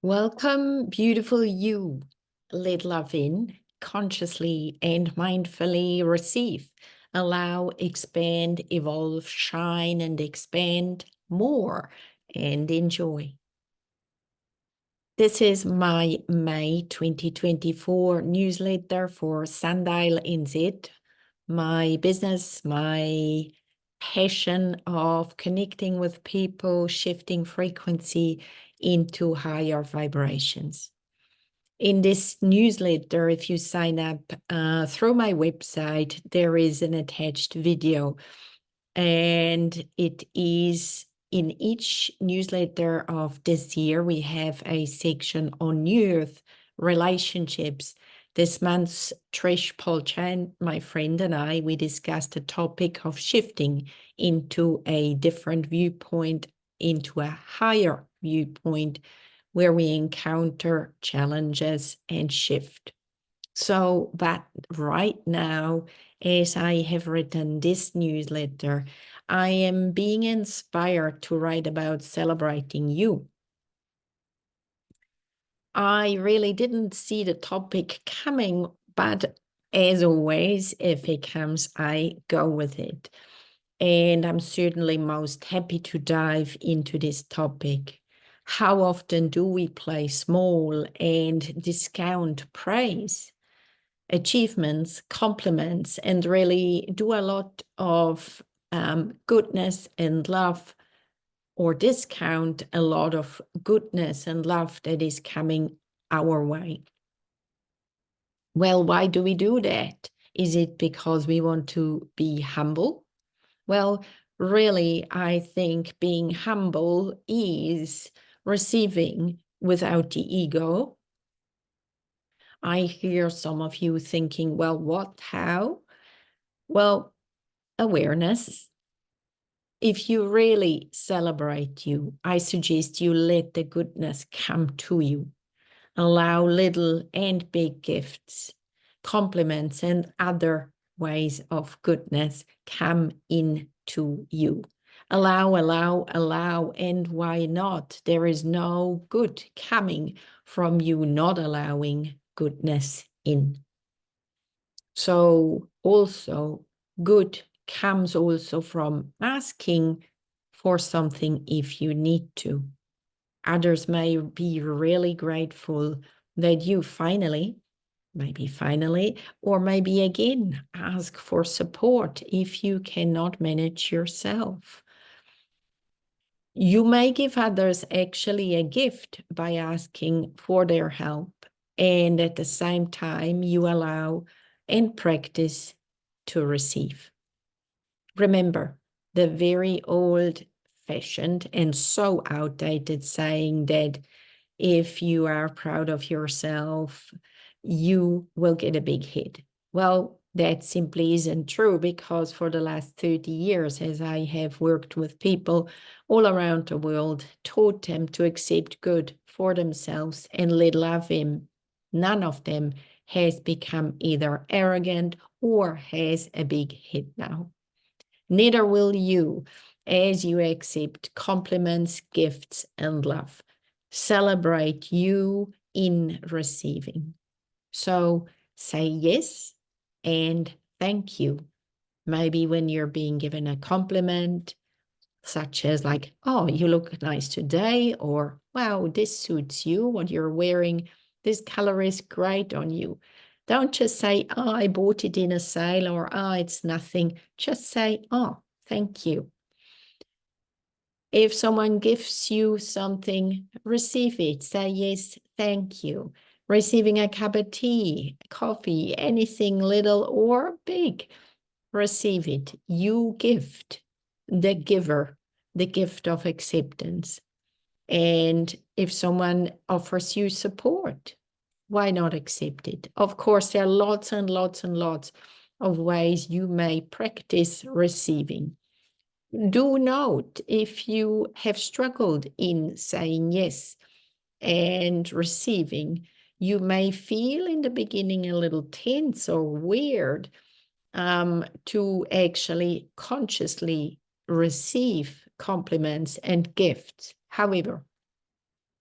Welcome, beautiful you. Let love in, consciously and mindfully receive. Allow, expand, evolve, shine, and expand more, and enjoy. This is my May 2024 newsletter for SundialNZ, my business, my passion of connecting with people, shifting frequency into higher vibrations. In this newsletter, if you sign up through my website, there is an attached video, and it is in each newsletter of this year, we have a section on youth relationships. This month, Trish Polchan, my friend, and I, we discussed the topic of shifting into a different viewpoint, into a higher viewpoint, where we encounter challenges and shift. So that right now, as I have written this newsletter, I am being inspired to write about celebrating you. I really didn't see the topic coming, but as always, if it comes, I go with it. And I'm certainly most happy to dive into this topic. How often do we play small and discount praise, achievements, compliments, and really do a lot of goodness and love, or discount a lot of goodness and love that is coming our way? Well, why do we do that? Is it because we want to be humble? Well, really, I think being humble is receiving without the ego. I hear some of you thinking, well, what, how? Well, awareness. If you really celebrate you, I suggest you let the goodness come to you. Allow little and big gifts, compliments, and other ways of goodness come into you. Allow, and why not? There is no good coming from you not allowing goodness in. So also good comes also from asking for something if you need to. Others may be really grateful that you finally, or maybe again, ask for support if you cannot manage yourself. You may give others actually a gift by asking for their help, and at the same time, you allow and practice to receive. Remember the very old-fashioned and so outdated saying that if you are proud of yourself, you will get a big head. Well, that simply isn't true, because for the last 30 years, as I have worked with people all around the world, taught them to accept good for themselves and let love in, none of them has become either arrogant or has a big head now. Neither will you, as you accept compliments, gifts, and love. Celebrate you in receiving. So say yes and thank you. Maybe when you're being given a compliment, such as like, oh, you look nice today, or wow, this suits you, what you're wearing, this color is great on you. Don't just say, oh, I bought it in a sale, or oh, it's nothing. Just say, oh, thank you. If someone gives you something, receive it. Say yes, thank you. Receiving a cup of tea, coffee, anything little or big, receive it. You gift, the giver, the gift of acceptance. And if someone offers you support, why not accept it? Of course, there are lots and lots and lots of ways you may practice receiving. Do note if you have struggled in saying yes and receiving, you may feel in the beginning a little tense or weird to actually consciously receive compliments and gifts. However,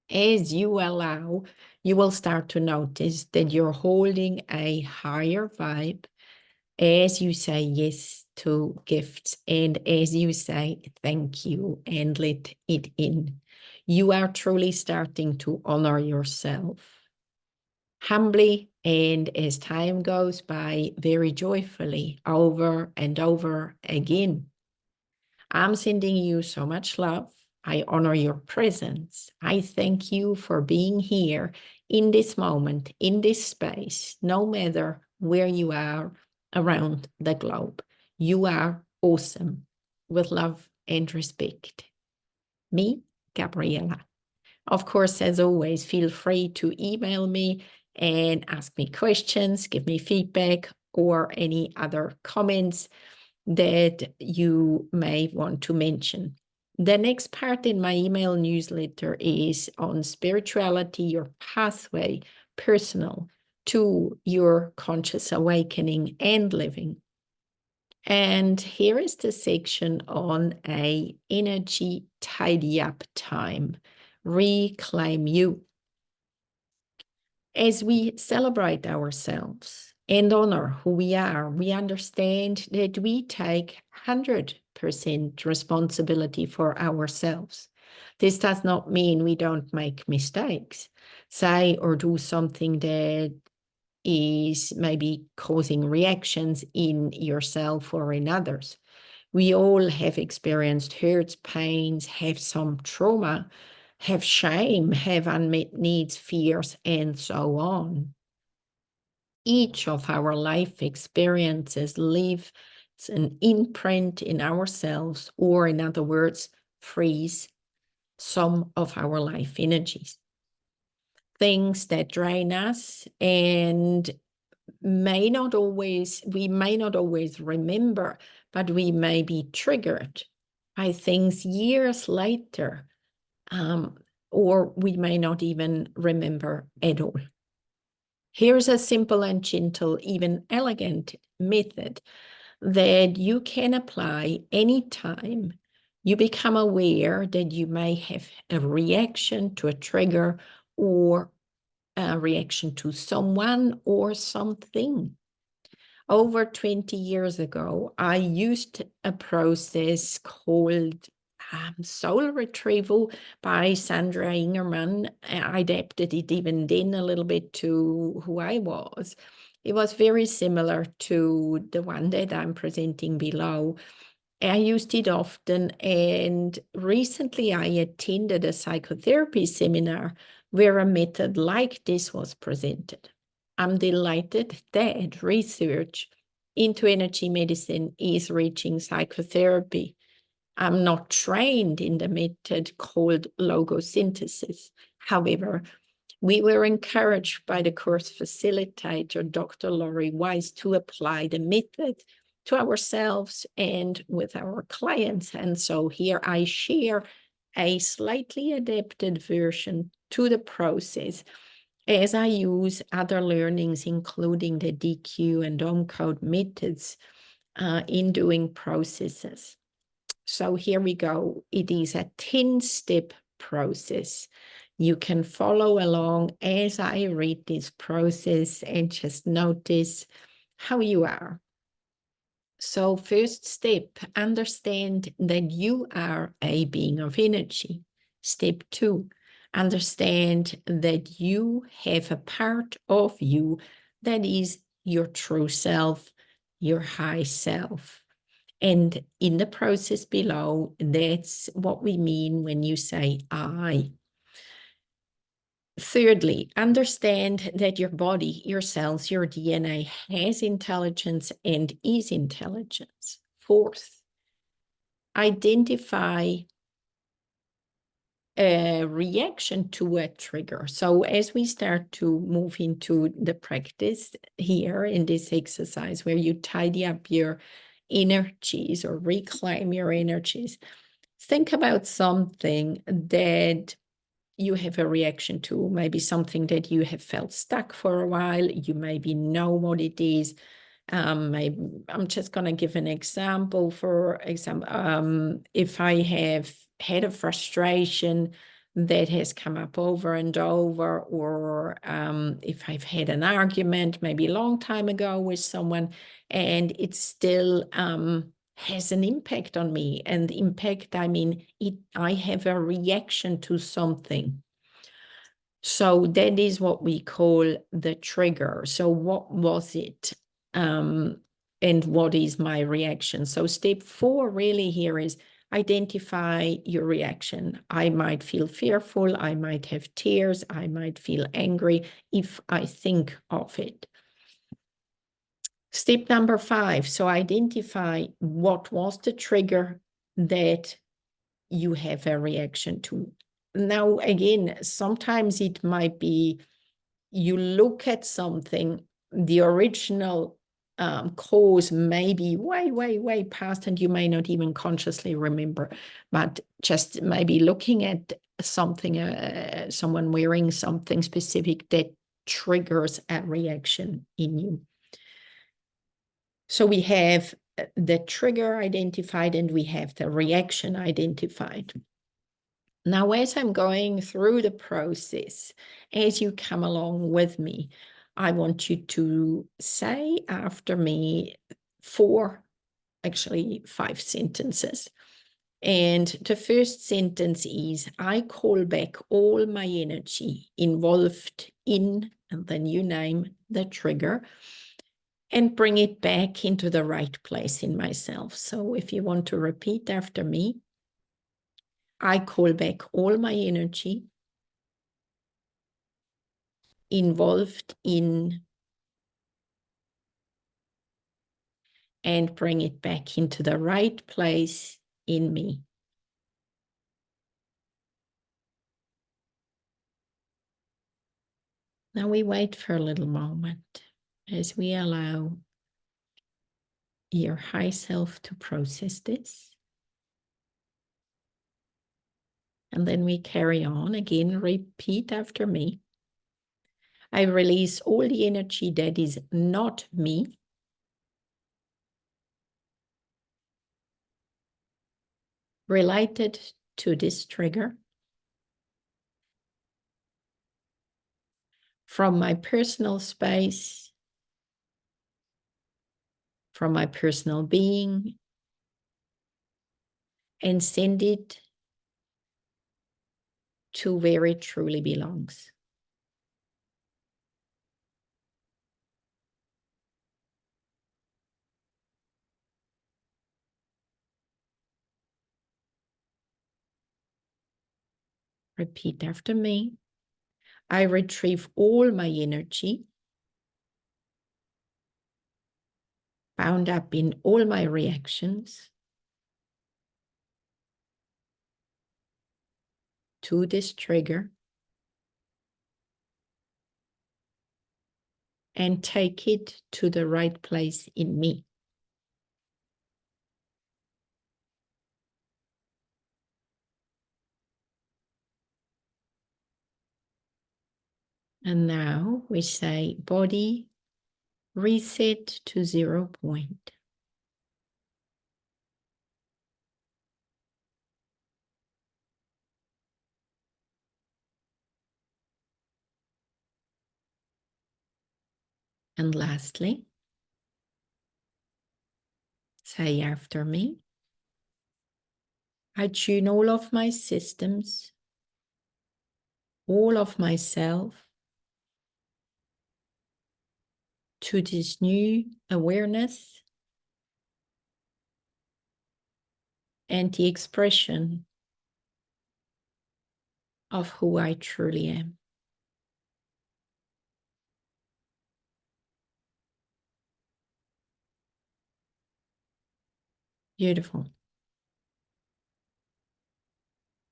As you allow, you will start to notice that you're holding a higher vibe as you say yes to gifts and as you say thank you and let it in. You are truly starting to honor yourself humbly, and as time goes by, very joyfully, over and over again. I'm sending you so much love. I honor your presence. I thank you for being here in this moment, in this space, no matter where you are around the globe. You are awesome. With love and respect. Me, Gabriella. Of course, as always, feel free to email me and ask me questions, give me feedback, or any other comments that you may want to mention. The next part in my email newsletter is on spirituality, your pathway, personal, to your conscious awakening and living. And here is the section on a energy tidy up time. Reclaim you. As we celebrate ourselves and honor who we are, we understand that we take 100% responsibility for ourselves. This does not mean we don't make mistakes, say or do something that is maybe causing reactions in yourself or in others. We all have experienced hurts, pains, have some trauma, have shame, have unmet needs, fears, and so on. Each of our life experiences leaves an imprint in ourselves, or in other words, freeze some of our life energies. Things that drain us and we may not always remember, but we may be triggered by things years later, or we may not even remember at all. Here's a simple and gentle, even elegant method that you can apply anytime you become aware that you may have a reaction to a trigger or a reaction to someone or something. Over 20 years ago, I used a process called soul retrieval by Sandra Ingerman. I adapted it even then a little bit to who I was. It was very similar to the one that I'm presenting below. I used it often, and recently I attended a psychotherapy seminar where a method like this was presented. I'm delighted that research into energy medicine is reaching psychotherapy. I'm not trained in the method called logosynthesis. However, we were encouraged by the course facilitator, Dr. Laurie Weiss, to apply the method to ourselves and with our clients. And so here I share a slightly adapted version to the process as I use other learnings, including the DQ and OMCODE methods in doing processes. So here we go. It is a 10-step process. You can follow along as I read this process and just notice how you are. So first step, understand that you are a being of energy. Step 2, understand that you have a part of you that is your true self, your high self. And in the process below, that's what we mean when you say I. Thirdly, understand that your body, your cells, your DNA has intelligence and is intelligence. Fourth, identify a reaction to a trigger. So as we start to move into the practice here in this exercise where you tidy up your energies or reclaim your energies, think about something that you have a reaction to, maybe something that you have felt stuck for a while. You maybe know what it is. Maybe, I'm just going to give an example. For example, if I have had a frustration that has come up over and over, or if I've had an argument maybe a long time ago with someone, and it still has an impact on me. And impact, I mean, I have a reaction to something. So that is what we call the trigger. So what was it? And what is my reaction? So step 4 really here is identify your reaction. I might feel fearful. I might have tears. I might feel angry if I think of it. Step number 5. So identify what was the trigger that you have a reaction to. Now, again, sometimes it might be you look at something, the original cause may be way, way, way past, and you may not even consciously remember, but just maybe looking at something, someone wearing something specific that triggers a reaction in you. So we have the trigger identified and we have the reaction identified. Now, as I'm going through the process, as you come along with me, I want you to say after me 5 sentences. And the first sentence is, I call back all my energy involved in, and then you name the trigger, and bring it back into the right place in myself. So if you want to repeat after me, I call back all my energy involved in, and bring it back into the right place in me. Now we wait for a little moment as we allow your high self to process this. And then we carry on. Again, repeat after me. I release all the energy that is not me. Related to this trigger. From my personal space. From my personal being. And send it to where it truly belongs. Repeat after me. I retrieve all my energy, bound up in all my reactions to this trigger, and take it to the right place in me. And now we say, body, reset to 0 point. And lastly, say after me, I tune all of my systems, all of myself, to this new awareness and the expression of who I truly am. Beautiful.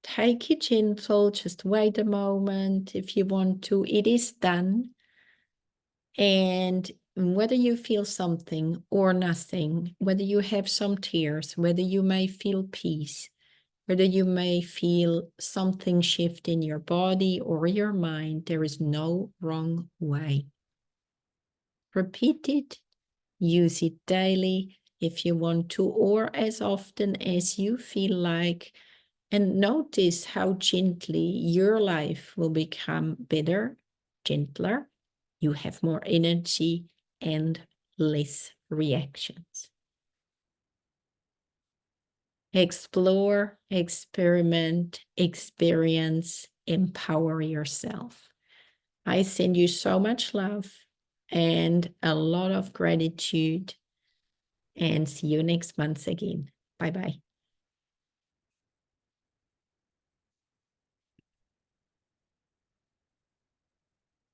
Take it gentle, just wait a moment if you want to. It is done. And whether you feel something or nothing, whether you have some tears, whether you may feel peace, whether you may feel something shift in your body or your mind, there is no wrong way. Repeat it, use it daily if you want to, or as often as you feel like And notice how gently your life will become better, gentler. You have more energy and less reactions. Explore, experiment, experience, empower yourself. I send you so much love and a lot of gratitude, and see you next month again. Bye-bye.